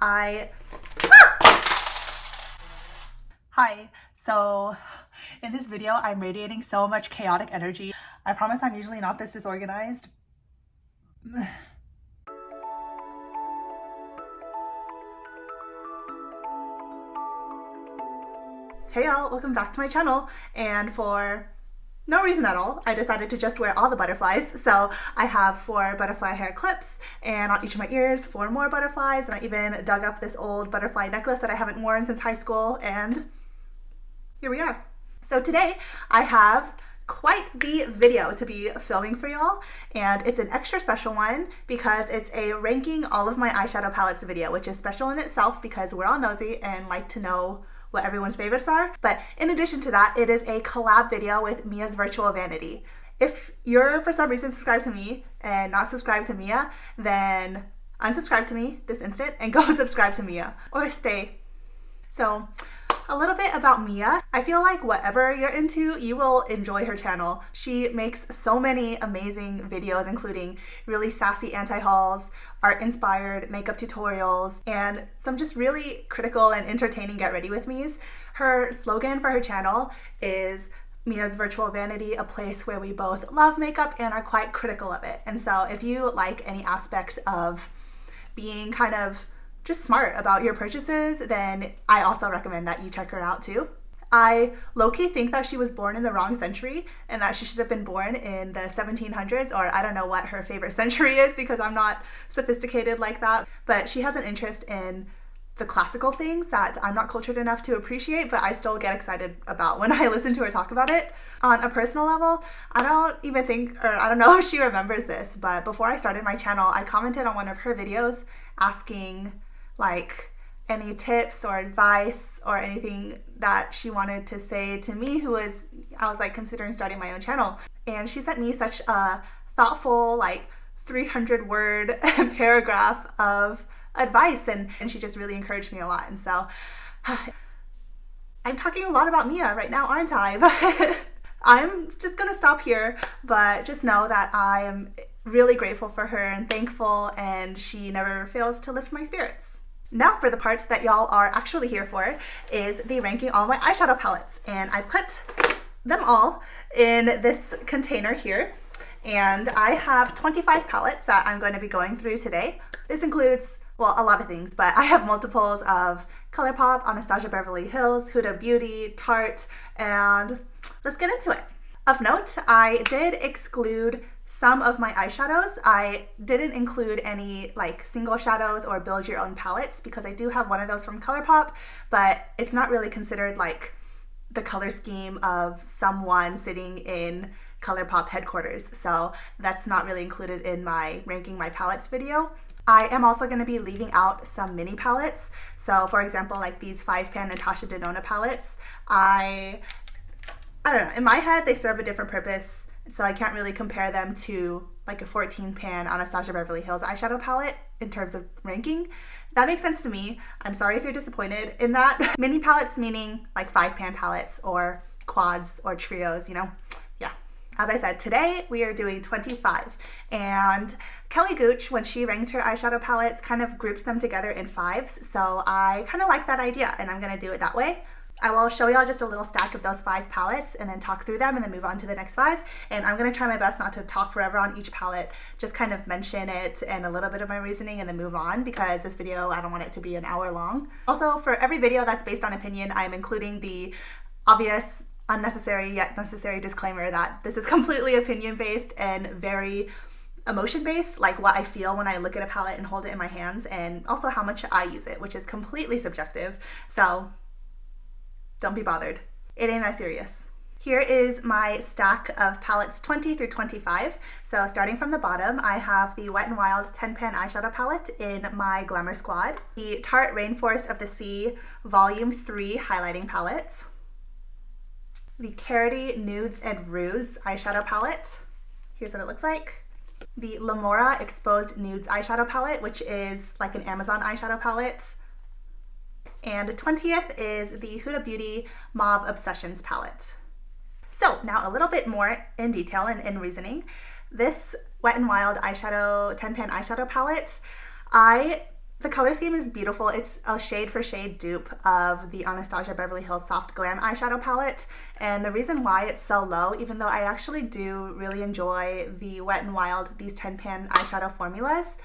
Hi, so in this video, I'm radiating so much chaotic energy. I promise I'm usually not this disorganized. Hey y'all, welcome back to my channel, and for no reason at all, I decided to just wear all the butterflies. So I have 4 butterfly hair clips, and on each of my ears 4 more butterflies, and I even dug up this old butterfly necklace that I haven't worn since high school, and here we are. So today I have quite the video to be filming for y'all, and it's an extra special one because it's a ranking all of my eyeshadow palettes video, which is special in itself because we're all nosy and like to know what everyone's favorites are. But in addition to that, it is a collab video with Mia's Virtual Vanity. If you're for some reason subscribed to me and not subscribed to Mia, then unsubscribe to me this instant and go subscribe to Mia, or stay. So a little bit about Mia. I feel like whatever you're into, you will enjoy her channel. She makes so many amazing videos, including really sassy anti-hauls, art-inspired makeup tutorials, and some just really critical and entertaining get ready with me's. Her slogan for her channel is Mia's Virtual Vanity, a place where we both love makeup and are quite critical of it. And so if you like any aspect of being kind of just smart about your purchases, then I also recommend that you check her out too. I low-key think that she was born in the wrong century and that she should have been born in the 1700s, or I don't know what her favorite century is because I'm not sophisticated like that. But she has an interest in the classical things that I'm not cultured enough to appreciate, but I still get excited about when I listen to her talk about it. On a personal level, I don't know if she remembers this, but before I started my channel, I commented on one of her videos asking like any tips or advice or anything that she wanted to say to me I was like considering starting my own channel. And she sent me such a thoughtful, like 300-word paragraph of advice, and she just really encouraged me a lot. And so I'm talking a lot about Mia right now, aren't I? But I'm just gonna stop here, but just know that I am really grateful for her and thankful, and she never fails to lift my spirits. Now for the part that y'all are actually here for is the ranking all my eyeshadow palettes, and I put them all in this container here, and I have 25 palettes that I'm going to be going through today. This includes, well, a lot of things, but I have multiples of ColourPop, Anastasia Beverly Hills, Huda Beauty, Tarte, and let's get into it. Of note, I did exclude some of my eyeshadows. I didn't include any like single shadows or build your own palettes because I do have one of those from ColourPop, but it's not really considered like the color scheme of someone sitting in ColourPop headquarters, so that's not really included in my ranking my palettes video. I am also going to be leaving out some mini palettes. So for example, like these 5-pan Natasha Denona palettes, I don't know, in my head they serve a different purpose, so I can't really compare them to like a 14-pan Anastasia Beverly Hills eyeshadow palette in terms of ranking. That makes sense to me. I'm sorry if you're disappointed in that. Mini palettes meaning like 5-pan palettes or quads or trios, you know? Yeah. As I said, today we are doing 25, and Kelly Gooch, when she ranked her eyeshadow palettes, kind of grouped them together in 5s, so I kind of like that idea, and I'm gonna do it that way. I will show y'all just a little stack of those 5 palettes and then talk through them and then move on to the next 5. And I'm going to try my best not to talk forever on each palette, just kind of mention it and a little bit of my reasoning and then move on, because this video, I don't want it to be an hour long. Also, for every video that's based on opinion, I'm including the obvious, unnecessary yet necessary disclaimer that this is completely opinion based and very emotion based, like what I feel when I look at a palette and hold it in my hands, and also how much I use it, which is completely subjective. So don't be bothered. It ain't that serious. Here is my stack of palettes 20 through 25. So starting from the bottom, I have the Wet n Wild 10-pan eyeshadow palette in my Glamour Squad, the Tarte Rainforest of the Sea Volume 3 highlighting palette, the Carity Nudes and Rudes eyeshadow palette. Here's what it looks like. The Lamora Exposed Nudes eyeshadow palette, which is like an Amazon eyeshadow palette. And 20th is the Huda Beauty Mauve Obsessions palette. So now a little bit more in detail and in reasoning. This Wet n Wild eyeshadow 10-pan eyeshadow palette, I The color scheme is beautiful. It's a shade for shade dupe of the Anastasia Beverly Hills Soft Glam eyeshadow palette. And the reason why it's so low, even though I actually do really enjoy the Wet n Wild, these 10-pan eyeshadow formulas,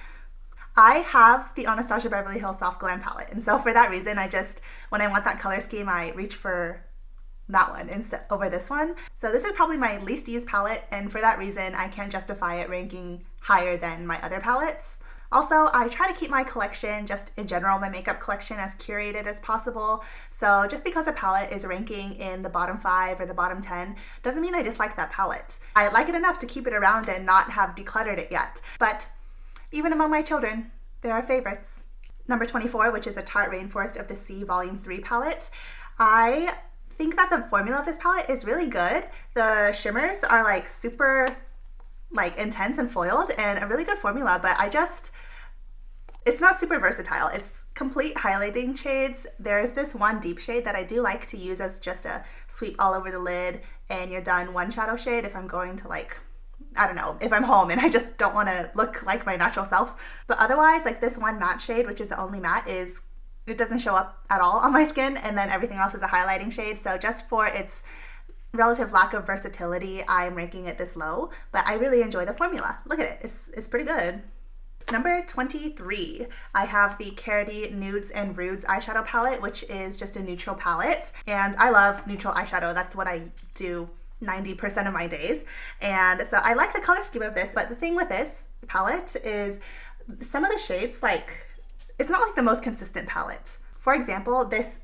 I have the Anastasia Beverly Hills Soft Glam palette. And so for that reason, when I want that color scheme, I reach for that one instead over this one. So this is probably my least used palette, and for that reason, I can't justify it ranking higher than my other palettes. Also, I try to keep my collection, just in general, my makeup collection, as curated as possible. So just because a palette is ranking in the bottom 5 or the bottom 10 doesn't mean I dislike that palette. I like it enough to keep it around and not have decluttered it yet. But even among my children, there are favorites. Number 24, which is a Tarte Rainforest of the Sea Volume 3 palette. I think that the formula of this palette is really good. The shimmers are like super intense and foiled, and a really good formula, but it's not super versatile. It's complete highlighting shades. There's this one deep shade that I do like to use as just a sweep all over the lid and you're done one shadow shade if I'm going to I don't know, if I'm home and I just don't want to look like my natural self. But otherwise, this one matte shade, which is the only matte, it doesn't show up at all on my skin, and then everything else is a highlighting shade. So just for its relative lack of versatility, I'm ranking it this low, but I really enjoy the formula. Look at it, it's pretty good. Number 23, I have the Carity Nudes and Rudes eyeshadow palette, which is just a neutral palette, and I love neutral eyeshadow. That's what I do 90% of my days, and so I like the color scheme of this, but the thing with this palette is some of the shades, it's not the most consistent palette. For example, this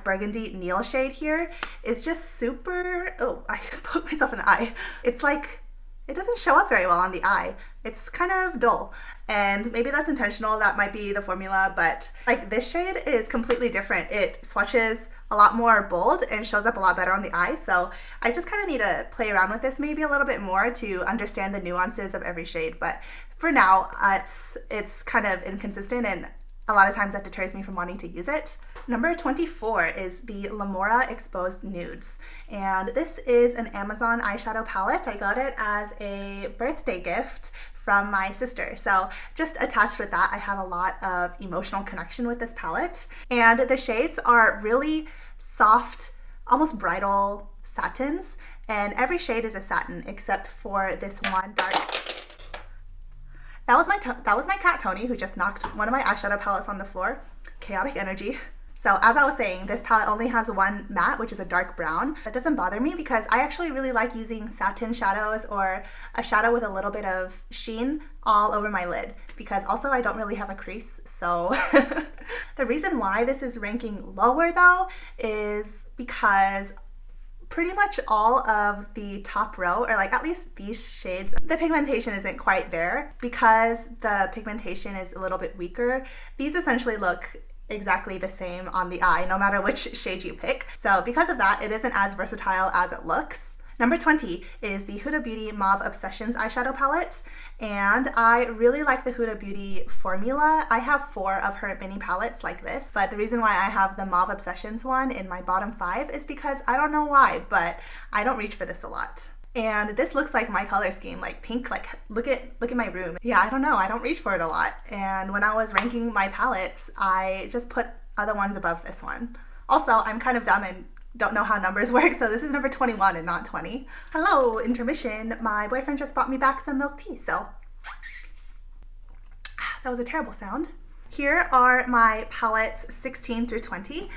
burgundy Neil shade here is just super, oh, I poked myself in the eye. It's it doesn't show up very well on the eye. It's kind of dull, and maybe that's intentional. That might be the formula, but this shade is completely different. It swatches a lot more bold and shows up a lot better on the eye. So I just kind of need to play around with this maybe a little bit more to understand the nuances of every shade. But for now, it's kind of inconsistent, and a lot of times that deters me from wanting to use it. Number 24 is the Lamora Exposed Nudes, and this is an Amazon eyeshadow palette. I got it as a birthday gift from my sister. So just attached with that, I have a lot of emotional connection with this palette, and the shades are really soft, almost bridal satins, and every shade is a satin except for this one dark. That was my cat Tony, who just knocked one of my eyeshadow palettes on the floor. Chaotic energy. So as I was saying, this palette only has one matte, which is a dark brown. That doesn't bother me because I actually really like using satin shadows or a shadow with a little bit of sheen all over my lid, because also I don't really have a crease. So the reason why this is ranking lower though is because pretty much all of the top row, or at least these shades, the pigmentation isn't quite there. Because the pigmentation is a little bit weaker, these essentially look exactly the same on the eye, no matter which shade you pick. So because of that, it isn't as versatile as it looks. Number 20 is the Huda Beauty Mauve Obsessions eyeshadow palette, and I really like the Huda Beauty formula. I have 4 of her mini palettes like this, but the reason why I have the Mauve Obsessions one in my bottom 5 is because I don't know why, but I don't reach for this a lot. And this looks like my color scheme, pink, look at my room. Yeah, I don't know, I don't reach for it a lot. And when I was ranking my palettes, I just put other ones above this one. Also, I'm kind of dumb and don't know how numbers work, so this is number 21 and not 20. Hello, intermission. My boyfriend just bought me back some milk tea, so that was a terrible sound. Here are my palettes 16 through 20.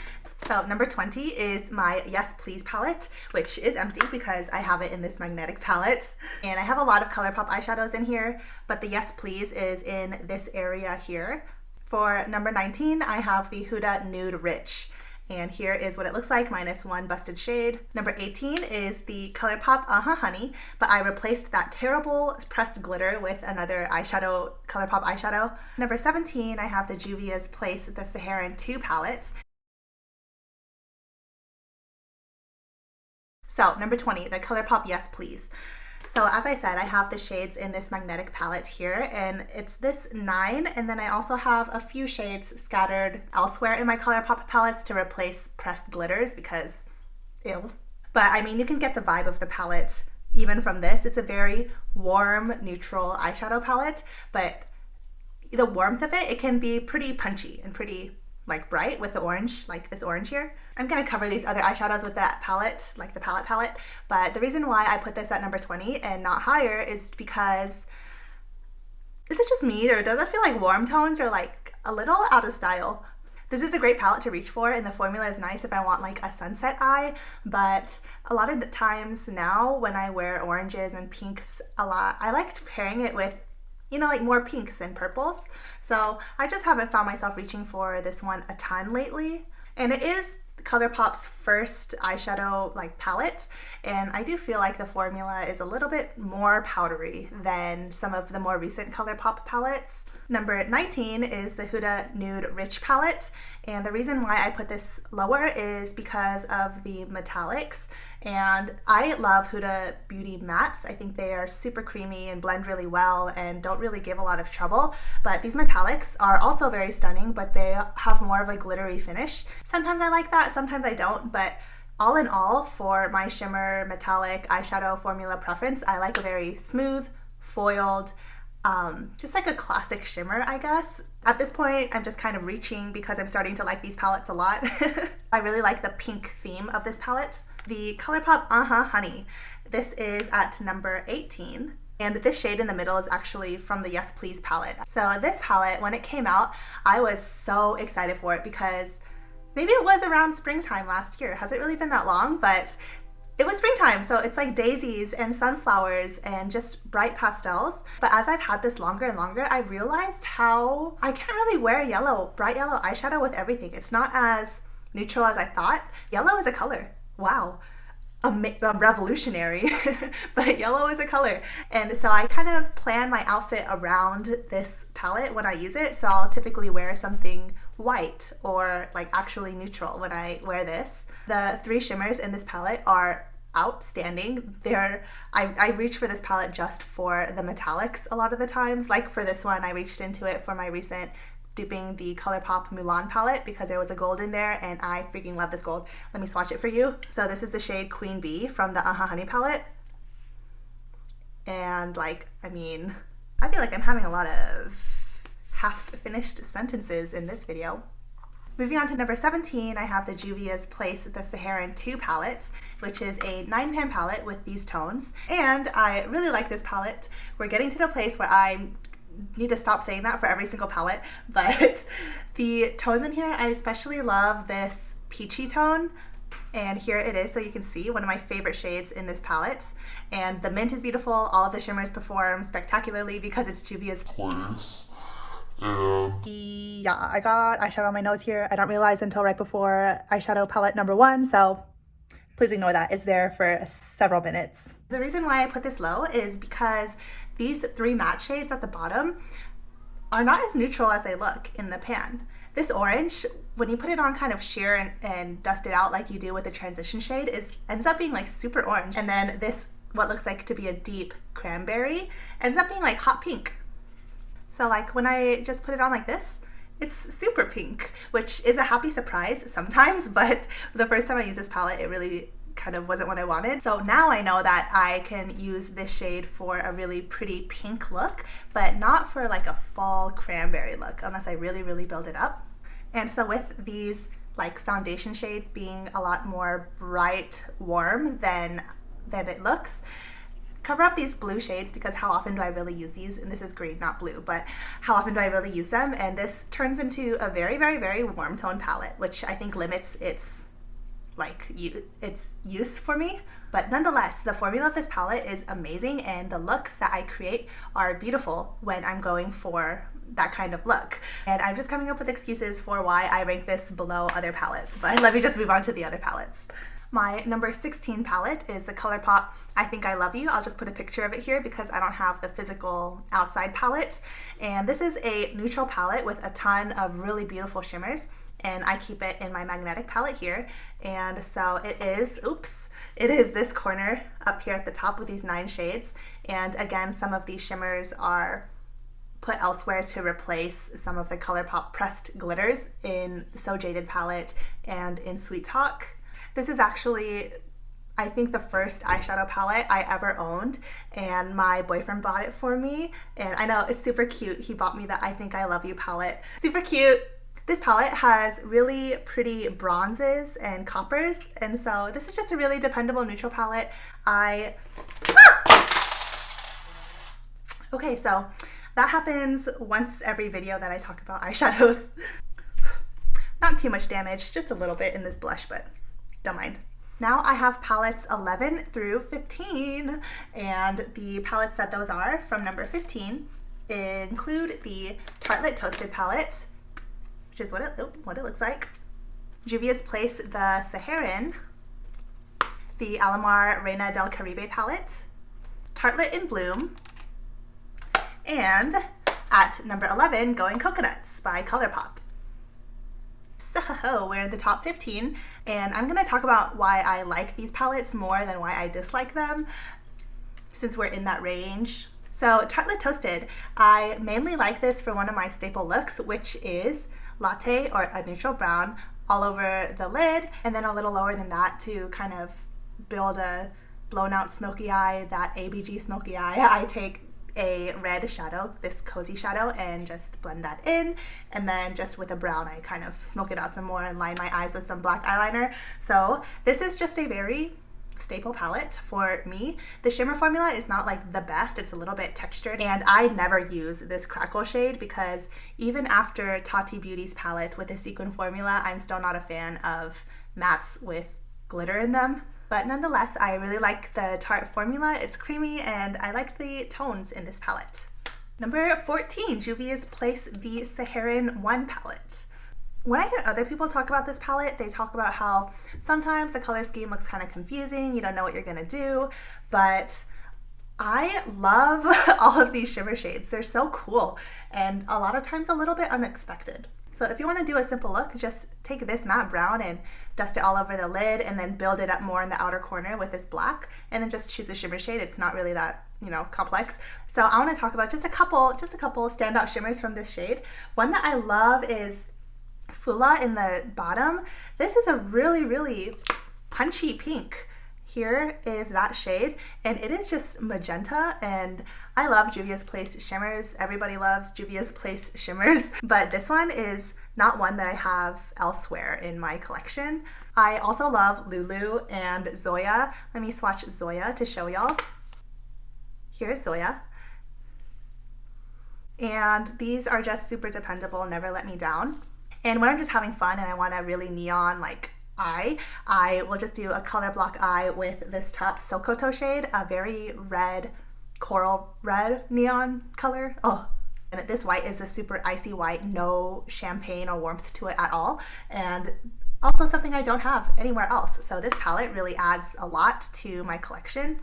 So number 20 is my Yes Please palette, which is empty because I have it in this magnetic palette. And I have a lot of ColourPop eyeshadows in here, but the Yes Please is in this area here. For number 19, I have the Huda Nude Rich. And here is what it looks like, minus one busted shade. Number 18 is the ColourPop Honey, but I replaced that terrible pressed glitter with another eyeshadow, ColourPop eyeshadow. Number 17, I have the Juvia's Place, the Saharan 2 palette. So number 20, the ColourPop Yes Please. So as I said, I have the shades in this magnetic palette here, and it's this 9, and then I also have a few shades scattered elsewhere in my ColourPop palettes to replace pressed glitters because, ew. But I mean, you can get the vibe of the palette even from this. It's a very warm, neutral eyeshadow palette, but the warmth of it, it can be pretty punchy and pretty like bright with the orange, like this orange here. I'm gonna cover these other eyeshadows with that palette, like the palette, but the reason why I put this at number 20 and not higher is because, is it just me, or does it feel like warm tones are like a little out of style? This is a great palette to reach for, and the formula is nice if I want like a sunset eye, but a lot of the times now when I wear oranges and pinks a lot, I like pairing it with, you know, like more pinks and purples. So I just haven't found myself reaching for this one a ton lately. And it is ColourPop's first eyeshadow like palette, and I do feel like the formula is a little bit more powdery than some of the more recent ColourPop palettes. Number 19 is the Huda Nude Rich palette, and the reason why I put this lower is because of the metallics, and I love Huda Beauty mattes. I think they are super creamy and blend really well and don't really give a lot of trouble, but these metallics are also very stunning, but they have more of a glittery finish. Sometimes I like that, sometimes I don't, but all in all, for my shimmer metallic eyeshadow formula preference, I like a very smooth, foiled, just like a classic shimmer, I guess. At this point, I'm just kind of reaching because I'm starting to like these palettes a lot. I really like the pink theme of this palette. The ColourPop Honey. This is at number 18. And this shade in the middle is actually from the Yes Please palette. So this palette, when it came out, I was so excited for it because maybe it was around springtime last year. Has it really been that long? But it was springtime, so it's like daisies and sunflowers and just bright pastels. But as I've had this longer and longer, I realized how I can't really wear bright yellow eyeshadow with everything. It's not as neutral as I thought. Yellow is a color. Wow. Revolutionary, but yellow is a color. And so I kind of plan my outfit around this palette when I use it. So I'll typically wear something white or like actually neutral when I wear this. The three shimmers in this palette are outstanding. I reach for this palette just for the metallics a lot of the times. Like for this one, I reached into it for my recent duping the ColourPop Mulan palette because there was a gold in there and I freaking love this gold. Let me swatch it for you. So this is the shade Queen Bee from the Honey palette. And like, I mean, I feel like I'm having a lot of half-finished sentences in this video. Moving on to number 17, I have the Juvia's Place the Saharan 2 palette, which is a 9-pan palette with these tones. And I really like this palette. We're getting to the place where I need to stop saying that for every single palette, but the tones in here, I especially love this peachy tone, and here it is, so you can see one of my favorite shades in this palette. And the mint is beautiful. All of the shimmers perform spectacularly because it's Juvia's Place. Yeah, I got eyeshadow on my nose here. I don't realize until right before eyeshadow palette number 1, so please ignore that. It's there for several minutes. The reason why I put this low is because these three matte shades at the bottom are not as neutral as they look in the pan. This orange, when you put it on kind of sheer and dust it out like you do with the transition shade, ends up being like super orange. And then this, what looks like to be a deep cranberry, ends up being like hot pink. So like when I just put it on like this, it's super pink, which is a happy surprise sometimes, but the first time I used this palette, it really kind of wasn't what I wanted. So now I know that I can use this shade for a really pretty pink look, but not for like a fall cranberry look unless I really, really build it up. And so with these like foundation shades being a lot more bright, warm than it looks, cover up these blue shades because how often do I really use these? And this is green, not blue, but how often do I really use them? And this turns into a very, very, very warm tone palette, which I think limits its use for me. But nonetheless, the formula of this palette is amazing and the looks that I create are beautiful when I'm going for that kind of look. And I'm just coming up with excuses for why I rank this below other palettes, but let me just move on to the other palettes. My number 16 palette is the ColourPop I Think I Love You. I'll just put a picture of it here because I don't have the physical outside palette. And this is a neutral palette with a ton of really beautiful shimmers. And I keep it in my magnetic palette here. And so it is this corner up here at the top with these 9 shades. And again, some of these shimmers are put elsewhere to replace some of the ColourPop pressed glitters in So Jaded palette and in Sweet Talk. This is actually I think the first eyeshadow palette I ever owned, and my boyfriend bought it for me. And I know it's super cute. He bought me the I Think I Love You palette. Super cute. This palette has really pretty bronzes and coppers, and so this is just a really dependable neutral palette. Okay, so that happens once every video that I talk about eyeshadows. Not too much damage, just a little bit in this blush, but don't mind. Now I have palettes 11 through 15, and the palettes that those are from number 15 include the Tartelette Toasted palette, which is what it looks like. Juvia's Place the Saharan, the Alamar Reina del Caribe palette, Tartelette in Bloom, and at number 11, Going Coconuts by ColourPop. So we're in the top 15, and I'm gonna talk about why I like these palettes more than why I dislike them, since we're in that range. So Tartelette Toasted, I mainly like this for one of my staple looks, which is latte or a neutral brown all over the lid, and then a little lower than that to kind of build a blown out smoky eye, that ABG smoky eye. I take a red shadow, this cozy shadow, and just blend that in, and then just with a brown I kind of smoke it out some more and line my eyes with some black eyeliner. So this is just a very staple palette for me. The shimmer formula is not like the best, it's a little bit textured, and I never use this crackle shade because even after Tati Beauty's palette with a sequin formula, I'm still not a fan of mattes with glitter in them. But nonetheless, I really like the Tarte formula. It's creamy, and I like the tones in this palette. Number 14, Juvia's Place the Saharan 1 palette. When I hear other people talk about this palette, they talk about how sometimes the color scheme looks kind of confusing, you don't know what you're gonna do, but I love all of these shimmer shades. They're so cool, and a lot of times a little bit unexpected. So if you want to do a simple look, just take this matte brown and dust it all over the lid, and then build it up more in the outer corner with this black, and then just choose a shimmer shade. It's not really that, complex. So I want to talk about just a couple standout shimmers from this shade. One that I love is Fula in the bottom. This is a really, really punchy pink. Here is that shade, and it is just magenta, and I love Juvia's Place shimmers. Everybody loves Juvia's Place shimmers, but this one is not one that I have elsewhere in my collection. I also love Lulu and Zoya. Let me swatch Zoya to show y'all. Here's Zoya. And these are just super dependable, never let me down. And when I'm just having fun and I want a really neon eye, I will just do a color block eye with this top Sokoto shade, a very red, coral red neon color. Oh, and this white is a super icy white, no champagne or warmth to it at all, and also something I don't have anywhere else. So this palette really adds a lot to my collection.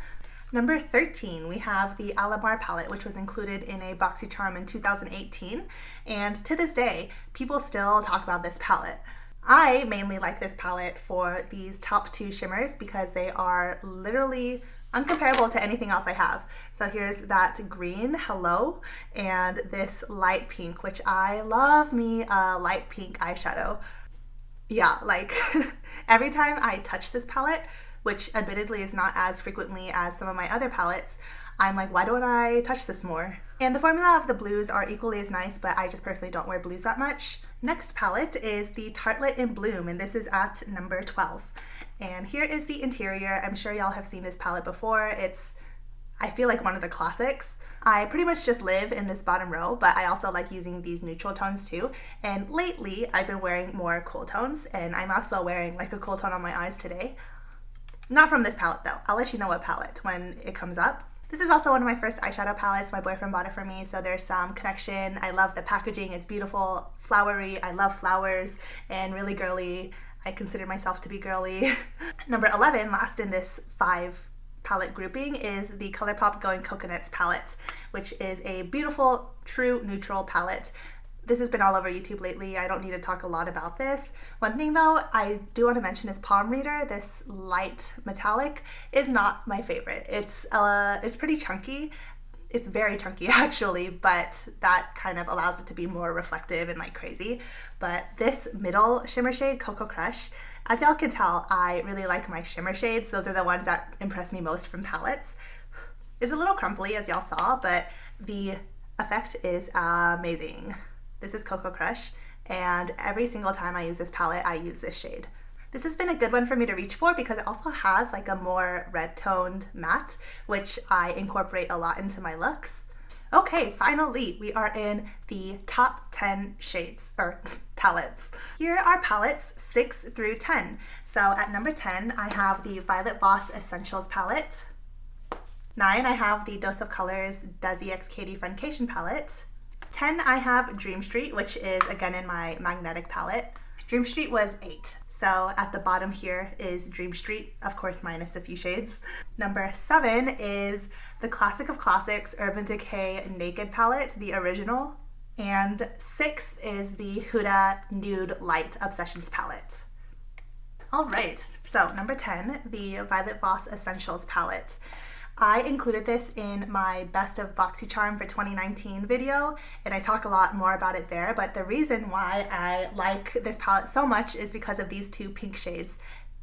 Number 13, we have the Alamar palette, which was included in a BoxyCharm in 2018, and to this day, people still talk about this palette. I mainly like this palette for these top two shimmers because they are literally uncomparable to anything else I have. So here's that green, Hello, and this light pink, which I love me a light pink eyeshadow. Yeah, every time I touch this palette, which admittedly is not as frequently as some of my other palettes, I'm like, why don't I touch this more? And the formula of the blues are equally as nice, but I just personally don't wear blues that much. Next palette is the Tartelette in Bloom, and this is at number 12. And here is the interior. I'm sure y'all have seen this palette before. It's, I feel like, one of the classics. I pretty much just live in this bottom row, but I also like using these neutral tones too. And lately, I've been wearing more cool tones, and I'm also wearing a cool tone on my eyes today. Not from this palette though. I'll let you know what palette when it comes up. This is also one of my first eyeshadow palettes. My boyfriend bought it for me, so there's some connection. I love the packaging. It's beautiful, flowery. I love flowers, and really girly. I consider myself to be girly. Number 11, last in this 5 palette grouping, is the ColourPop Going Coconuts palette, which is a beautiful, true neutral palette. This has been all over YouTube lately. I don't need to talk a lot about this. One thing though I do want to mention is Palm Reader. This light metallic is not my favorite. It's pretty chunky. It's very chunky actually, but that kind of allows it to be more reflective and like crazy. But this middle shimmer shade, Cocoa Crush, as y'all can tell, I really like my shimmer shades. Those are the ones that impress me most from palettes. It's a little crumply as y'all saw, but the effect is amazing. This is Cocoa Crush, and every single time I use this palette, I use this shade. This has been a good one for me to reach for because it also has like a more red toned matte, which I incorporate a lot into my looks. Okay, finally, we are in the top 10 shades, or palettes. Here are palettes 6 through 10. So at number 10, I have the Violet Voss Essentials palette. 9, I have the Dose of Colors Desi X Katie Friendcation palette. 10, I have Dream Street, which is again in my magnetic palette. Dream Street was 8. So at the bottom here is Dream Street, of course minus a few shades. Number 7 is the Classic of Classics Urban Decay Naked palette, the original. And 6th is the Huda Nude Light Obsessions palette. All right, so number 10, the Violet Voss Essentials palette. I included this in my Best of BoxyCharm for 2019 video, and I talk a lot more about it there, but the reason why I like this palette so much is because of these two pink shades.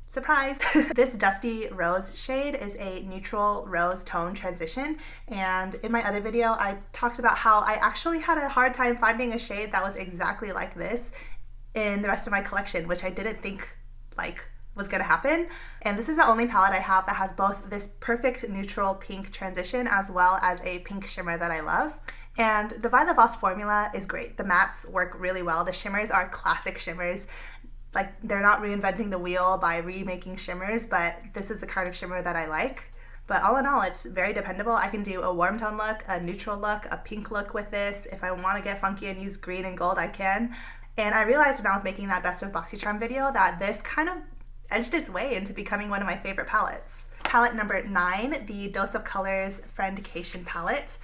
Surprise! This Dusty Rose shade is a neutral rose tone transition, and in my other video I talked about how I actually had a hard time finding a shade that was exactly like this in the rest of my collection, which I didn't think was gonna happen. And this is the only palette I have that has both this perfect neutral pink transition as well as a pink shimmer that I love. And the Violet Voss formula is great. The mattes work really well. The shimmers are classic shimmers. Like, they're not reinventing the wheel by remaking shimmers, but this is the kind of shimmer that I like. But all in all, it's very dependable. I can do a warm tone look, a neutral look, a pink look with this. If I want to get funky and use green and gold, I can. And I realized when I was making that Best of BoxyCharm video that this kind of edged its way into becoming one of my favorite palettes. Palette number 9, the Dose of Colors Friendcation palette.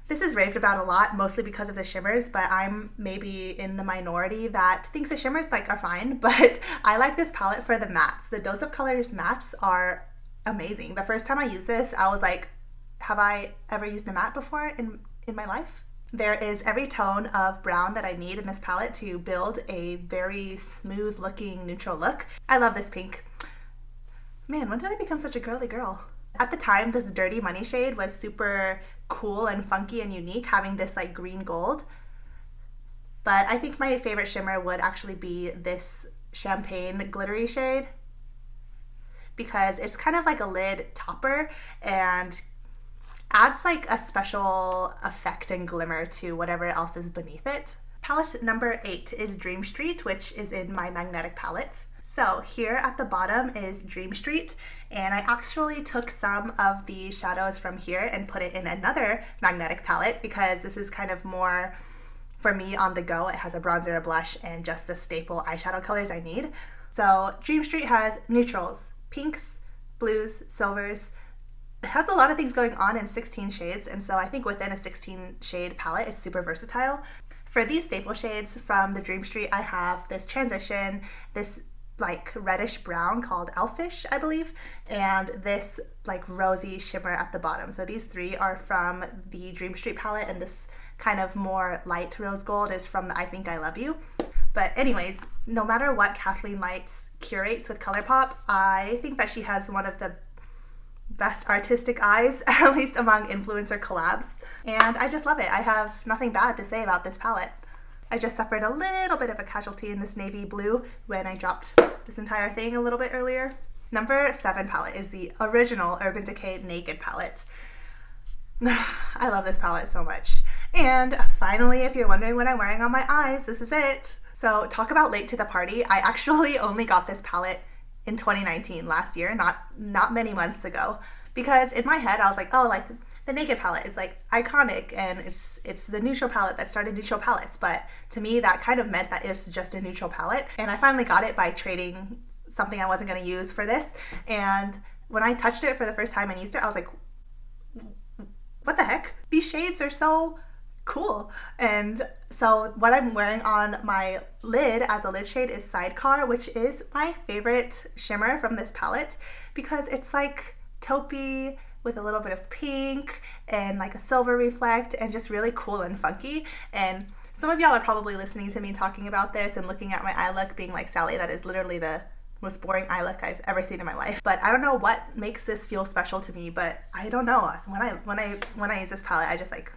This is raved about a lot, mostly because of the shimmers, but I'm maybe in the minority that thinks the shimmers are fine, but I like this palette for the mattes. The Dose of Colors mattes are amazing. The first time I used this, I was like, have I ever used a matte before in my life? There is every tone of brown that I need in this palette to build a very smooth looking neutral look. I love this pink. Man, when did I become such a girly girl? At the time, this Dirty Money shade was super cool and funky and unique, having this green gold. But I think my favorite shimmer would actually be this Champagne glittery shade, because it's kind of like a lid topper and adds a special effect and glimmer to whatever else is beneath it. Palette number 8 is Dream Street, which is in my magnetic palette. So here at the bottom is Dream Street, and I actually took some of the shadows from here and put it in another magnetic palette because this is kind of more for me on the go. It has a bronzer, a blush, and just the staple eyeshadow colors I need. So Dream Street has neutrals, pinks, blues, silvers. It has a lot of things going on in 16 shades, and so I think within a 16 shade palette it's super versatile. For these staple shades from the Dream Street, I have this transition, this reddish brown called Elfish, I believe, and this rosy shimmer at the bottom. So these three are from the Dream Street palette, and this kind of more light rose gold is from the I Think I Love You. But anyways, no matter what Kathleen Lights curates with ColourPop, I think that she has one of the best artistic eyes, at least among influencer collabs, and I just love it. I have nothing bad to say about this palette. I just suffered a little bit of a casualty in this navy blue when I dropped this entire thing a little bit earlier. Number 7 palette is the original Urban Decay Naked palette. I love this palette so much. And finally, if you're wondering what I'm wearing on my eyes, this is it. So talk about late to the party. I actually only got this palette in 2019, last year, not many months ago, because in my head I was like, oh, the Naked palette is iconic, and it's the neutral palette that started neutral palettes, but to me that kind of meant that it's just a neutral palette. And I finally got it by trading something I wasn't going to use for this, and when I touched it for the first time and used it, I was like, what the heck? These shades are so cool. And so what I'm wearing on my lid as a lid shade is Sidecar, which is my favorite shimmer from this palette because it's taupey, with a little bit of pink and like a silver reflect, and just really cool and funky. And some of y'all are probably listening to me talking about this and looking at my eye look being like, Sally, that is literally the most boring eye look I've ever seen in my life. But I don't know what makes this feel special to me, but I don't know. When I use this palette, I just like,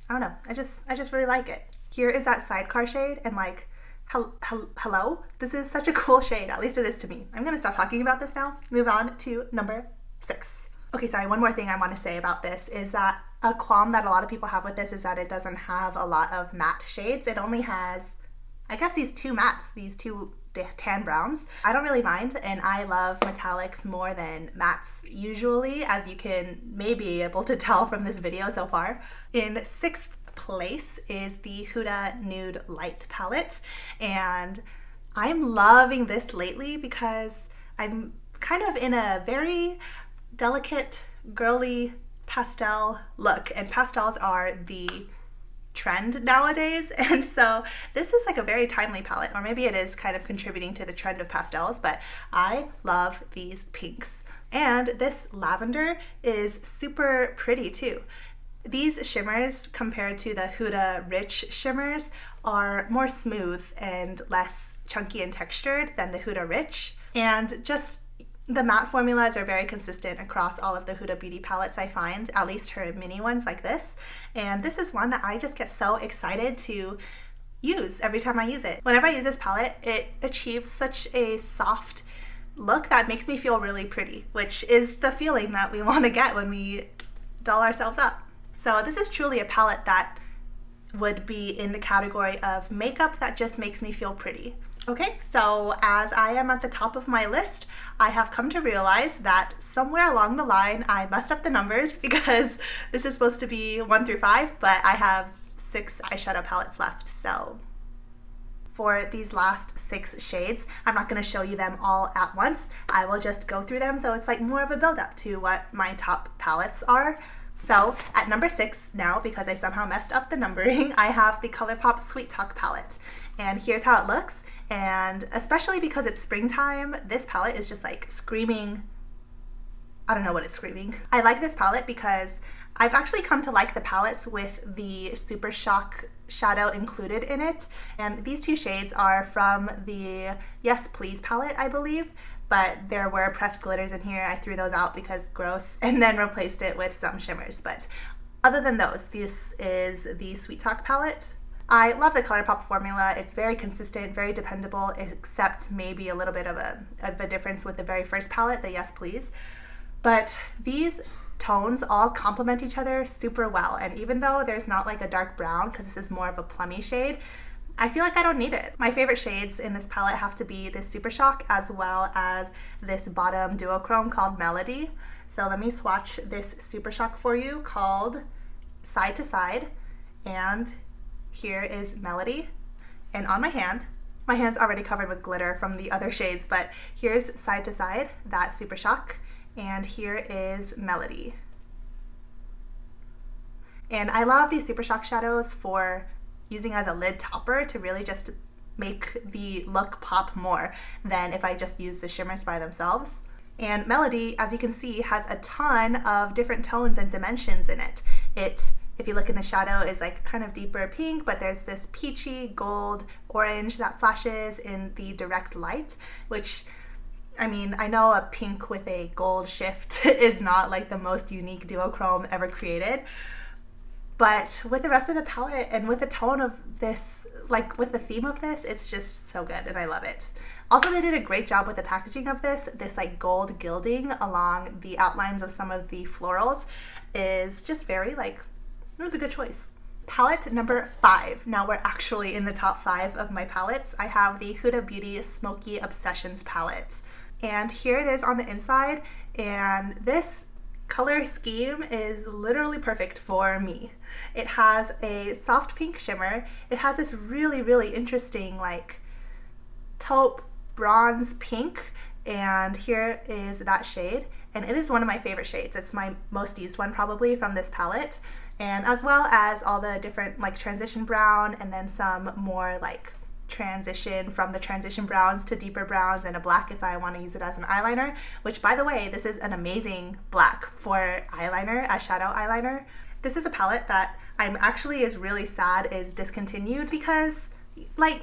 I don't know. I just really like it. Here is that sidecar shade, and like, hello? This is such a cool shade, at least it is to me. I'm gonna stop talking about this now. Move on to number 6. Okay, sorry, one more thing I want to say about this is that a qualm that a lot of people have with this is that it doesn't have a lot of matte shades. It only has, I guess, these 2 mattes, these 2 tan browns. I don't really mind, and I love metallics more than mattes usually, as you can maybe be able to tell from this video so far. In 6th place is the Huda Nude Light palette, and I'm loving this lately because I'm kind of in a very delicate, girly pastel look, and pastels are the trend nowadays, and so this is like a very timely palette, or maybe it is kind of contributing to the trend of pastels, but I love these pinks. And this lavender is super pretty too. These shimmers, compared to the Huda Rich shimmers, are more smooth and less chunky and textured than the Huda Rich. And just the matte formulas are very consistent across all of the Huda Beauty palettes I find, at least her mini ones like this. And this is one that I just get so excited to use every time I use it. Whenever I use this palette, it achieves such a soft look that makes me feel really pretty, which is the feeling that we want to get when we doll ourselves up. So this is truly a palette that would be in the category of makeup that just makes me feel pretty. Okay, so as I am at the top of my list, I have come to realize that somewhere along the line I messed up the numbers, because this is supposed to be 1 through 5, but I have 6 eyeshadow palettes left. So for these last 6 shades, I'm not going to show you them all at once. I will just go through them, so it's like more of a build up to what my top palettes are. So at number 6 now, because I somehow messed up the numbering, I have the ColourPop Sweet Talk palette. And here's how it looks. And especially because it's springtime, this palette is just like screaming, I don't know what it's screaming. I like this palette because I've actually come to like the palettes with the Super Shock shadow included in it. And these 2 shades are from the Yes Please palette, I believe. But there were pressed glitters in here. I threw those out because gross, and then replaced it with some shimmers. But other than those, this is the Sweet Talk palette. I love the ColourPop formula. It's very consistent, very dependable, except maybe a little bit of a difference with the very first palette, the Yes Please. But these tones all complement each other super well, and even though there's not like a dark brown, because this is more of a plummy shade, I feel like I don't need it. My favorite shades in this palette have to be this Super Shock as well as this bottom duochrome called Melody. So let me swatch this Super Shock for you, called Side to Side, and here is Melody. And on my hand's already covered with glitter from the other shades, but here's Side to Side, that Super Shock, and here is Melody. And I love these Super Shock shadows for using as a lid topper to really just make the look pop more than if I just use the shimmers by themselves. And Melody, as you can see, has a ton of different tones and dimensions in it. If you look in the shadow, is like kind of deeper pink, but there's this peachy gold orange that flashes in the direct light, which, I mean, I know a pink with a gold shift is not like the most unique duochrome ever created, but with the rest of the palette and with the tone of this, like with the theme of this, it's just so good and I love it. Also, they did a great job with the packaging of this. This like gold gilding along the outlines of some of the florals is just very like, it was a good choice. Palette number 5. Now we're actually in the top 5 of my palettes. I have the Huda Beauty Smoky Obsessions palette. And here it is on the inside, and this color scheme is literally perfect for me. It has a soft pink shimmer. It has this really, really interesting like taupe bronze pink, and here is that shade, and it is one of my favorite shades. It's my most used one probably from this palette, and as well as all the different like transition brown and then some more like transition from the transition browns to deeper browns, and a black if I want to use it as an eyeliner, which by the way, this is an amazing black for eyeliner, eyeshadow eyeliner. This is a palette that I'm actually is really sad is discontinued because like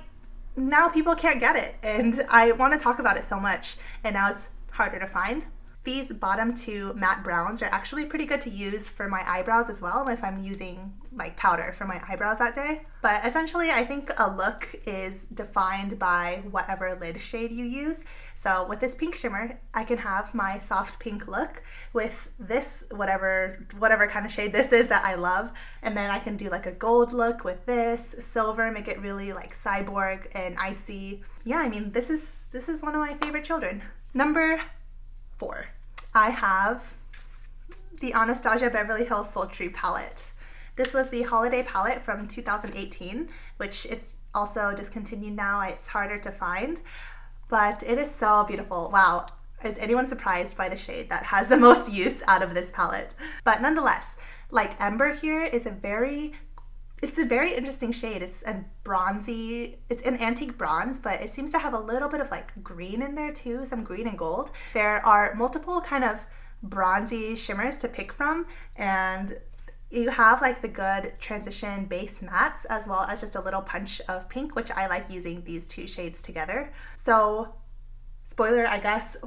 now people can't get it and I want to talk about it so much and now it's harder to find. These bottom two matte browns are actually pretty good to use for my eyebrows as well if I'm using like powder for my eyebrows that day. But essentially I think a look is defined by whatever lid shade you use. So with this pink shimmer, I can have my soft pink look with this whatever kind of shade this is that I love. And then I can do like a gold look with this, silver, make it really like cyborg and icy. Yeah, I mean, this is one of my favorite children. Number 4, I have the Anastasia Beverly Hills Sultry palette. This was the holiday palette from 2018, which it's also discontinued now. It's harder to find, but it is so beautiful. Wow, is anyone surprised by the shade that has the most use out of this palette? But nonetheless, like Ember here is it's a very interesting shade. It's a bronzy, it's an antique bronze, but it seems to have a little bit of like green in there too, some green and gold. There are multiple kind of bronzy shimmers to pick from, and you have like the good transition base mattes as well as just a little punch of pink, which I like using these two shades together. So spoiler, I guess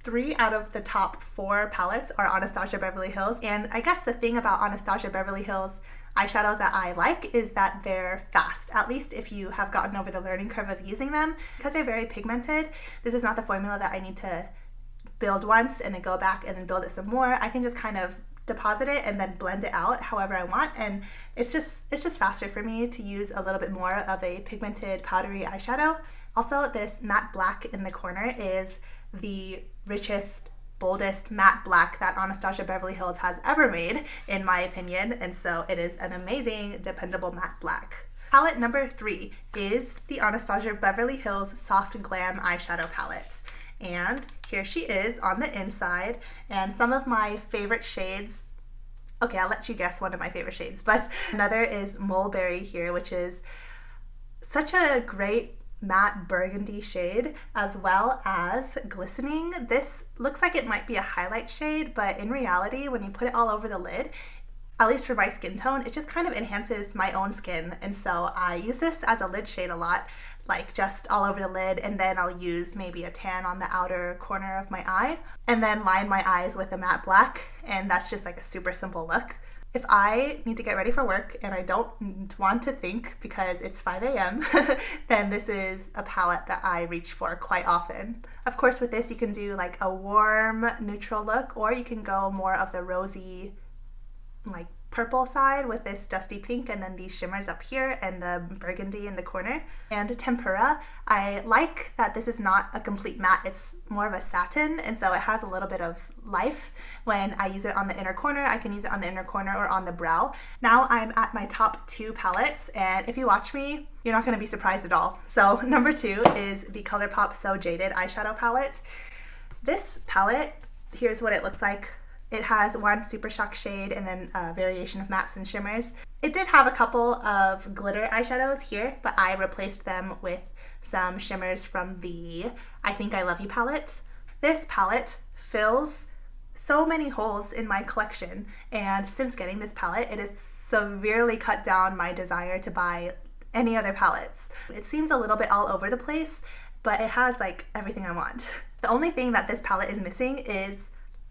3 out of the top 4 palettes are Anastasia Beverly Hills, and I guess the thing about Anastasia Beverly Hills eyeshadows that I like is that they're fast, at least if you have gotten over the learning curve of using them. Because they're very pigmented, this is not the formula that I need to build once and then go back and then build it some more. I can just kind of deposit it and then blend it out however I want, and it's just faster for me to use a little bit more of a pigmented powdery eyeshadow. Also, this matte black in the corner is the richest, boldest matte black that Anastasia Beverly Hills has ever made, in my opinion, and so it is an amazing, dependable matte black. Palette number 3 is the Anastasia Beverly Hills Soft Glam Eyeshadow Palette. And here she is on the inside, and some of my favorite shades, okay, I'll let you guess one of my favorite shades, but another is Mulberry here, which is such a great matte burgundy shade, as well as glistening. This looks like it might be a highlight shade, but in reality, when you put it all over the lid, at least for my skin tone, it just kind of enhances my own skin. And so I use this as a lid shade a lot, like just all over the lid, and then I'll use maybe a tan on the outer corner of my eye, and then line my eyes with a matte black, and that's just like a super simple look. If I need to get ready for work and I don't want to think because it's 5 a.m., then this is a palette that I reach for quite often. Of course, with this, you can do like a warm neutral look, or you can go more of the rosy, like purple side with this dusty pink and then these shimmers up here and the burgundy in the corner. And tempera, I like that this is not a complete matte, it's more of a satin, and so it has a little bit of life. When I use it on the inner corner, I can use it on the inner corner or on the brow. Now I'm at my top 2 palettes, and if you watch me, you're not going to be surprised at all. So number 2 is the ColourPop So Jaded eyeshadow palette. This palette, here's what it looks like. It has one Super Shock shade and then a variation of mattes and shimmers. It did have a couple of glitter eyeshadows here, but I replaced them with some shimmers from the I Think I Love You palette. This palette fills so many holes in my collection, and since getting this palette, it has severely cut down my desire to buy any other palettes. It seems a little bit all over the place, but it has like everything I want. The only thing that this palette is missing is,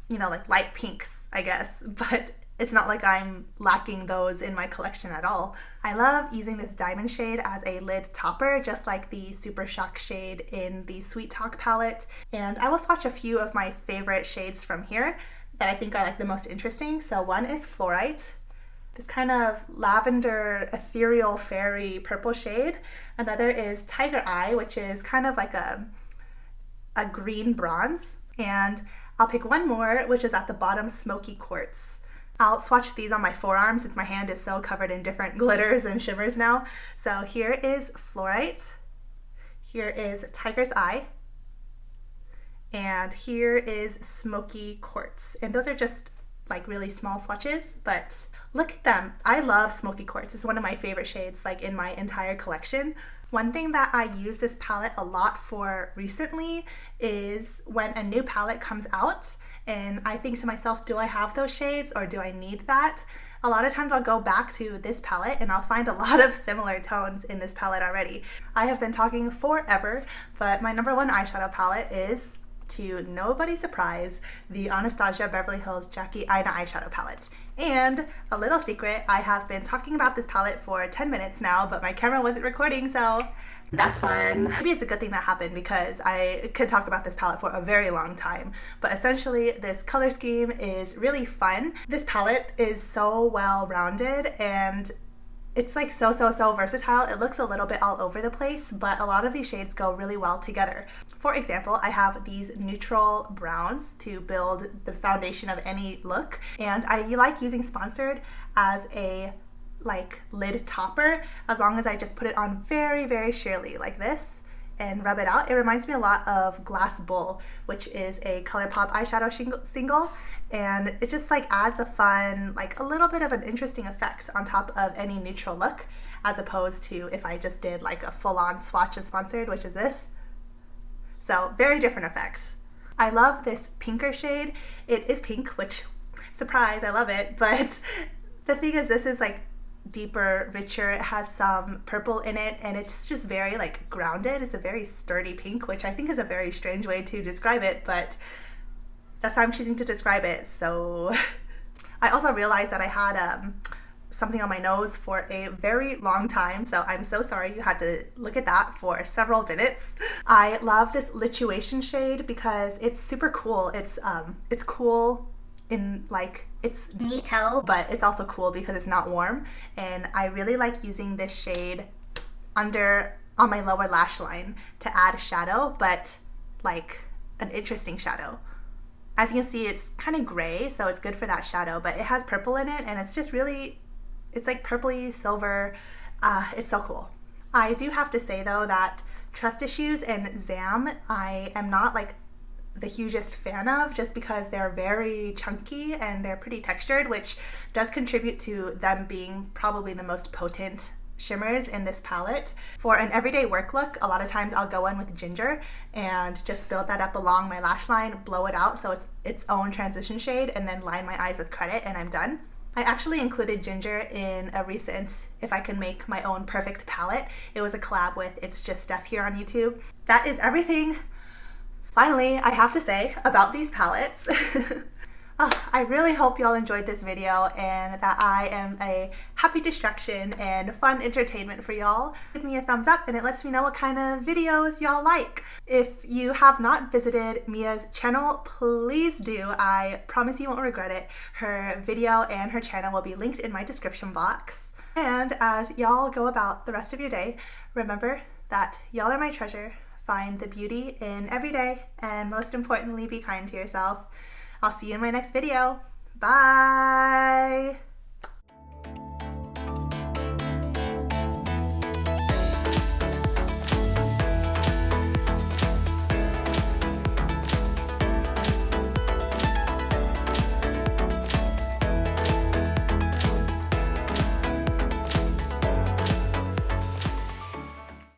you know, like light pinks, I guess, but it's not like I'm lacking those in my collection at all. I love using this diamond shade as a lid topper, just like the Super Shock shade in the Sweet Talk palette. And I will swatch a few of my favorite shades from here that I think are like the most interesting. So one is Fluorite, this kind of lavender ethereal fairy purple shade. Another is Tiger Eye, which is kind of like a green bronze. And I'll pick one more, which is at the bottom, Smoky Quartz. I'll swatch these on my forearm since my hand is so covered in different glitters and shimmers now. So here is Fluorite, here is Tiger's Eye, and here is Smoky Quartz. And those are just like really small swatches, but look at them. I love Smoky Quartz. It's one of my favorite shades like in my entire collection. One thing that I use this palette a lot for recently is when a new palette comes out and I think to myself, do I have those shades or do I need that? A lot of times I'll go back to this palette and I'll find a lot of similar tones in this palette already. I have been talking forever, but my number one eyeshadow palette is, to nobody's surprise, the Anastasia Beverly Hills Jackie Aina eyeshadow palette. And a little secret, I have been talking about this palette for 10 minutes now, but my camera wasn't recording, so that's fun. Maybe it's a good thing that happened because I could talk about this palette for a very long time. But essentially, this color scheme is really fun. This palette is so well rounded and it's like so versatile. It looks a little bit all over the place, but a lot of these shades go really well together. For example, I have these neutral browns to build the foundation of any look, and I like using Sponsored as a like lid topper as long as I just put it on very sheerly like this and rub it out. It reminds me a lot of Glass Bull, which is a ColourPop eyeshadow single, and it just like adds a fun, like a little bit of an interesting effect on top of any neutral look, as opposed to if I just did like a full-on swatch of Sponsored, which is this. So very different effects. I love this pinker shade. It is pink, which, surprise, I love it, but the thing is, this is like deeper, richer. It has some purple in it and it's just very like grounded. It's a very sturdy pink, which I think is a very strange way to describe it, but that's how I'm choosing to describe it. So I also realized that I had something on my nose for a very long time, so I'm so sorry you had to look at that for several minutes. I love this Lituation shade because it's super cool. It's cool in like, it's neato, but it's also cool because it's not warm, and I really like using this shade on my lower lash line to add shadow, but like an interesting shadow. As you can see, it's kind of gray, so it's good for that shadow, but it has purple in it and it's just really, it's like purpley silver. It's so cool. I do have to say though that Trust Issues and Zam I am not like the hugest fan of, just because they're very chunky and they're pretty textured, which does contribute to them being probably the most potent shimmers in this palette. For an everyday work look, a lot of times I'll go in with Ginger and just build that up along my lash line, blow it out so it's its own transition shade, and then line my eyes with Credit, and I'm done. I actually included Ginger in a recent If I Could Make My Own Perfect palette. It was a collab with It's Just Steph here on YouTube. That is everything, finally, I have to say about these palettes. I really hope y'all enjoyed this video and that I am a happy distraction and fun entertainment for y'all. Give me a thumbs up and it lets me know what kind of videos y'all like. If you have not visited Mia's channel, please do. I promise you won't regret it. Her video and her channel will be linked in my description box. And as y'all go about the rest of your day, remember that y'all are my treasure. Find the beauty in every day, and most importantly, be kind to yourself. I'll see you in my next video. Bye!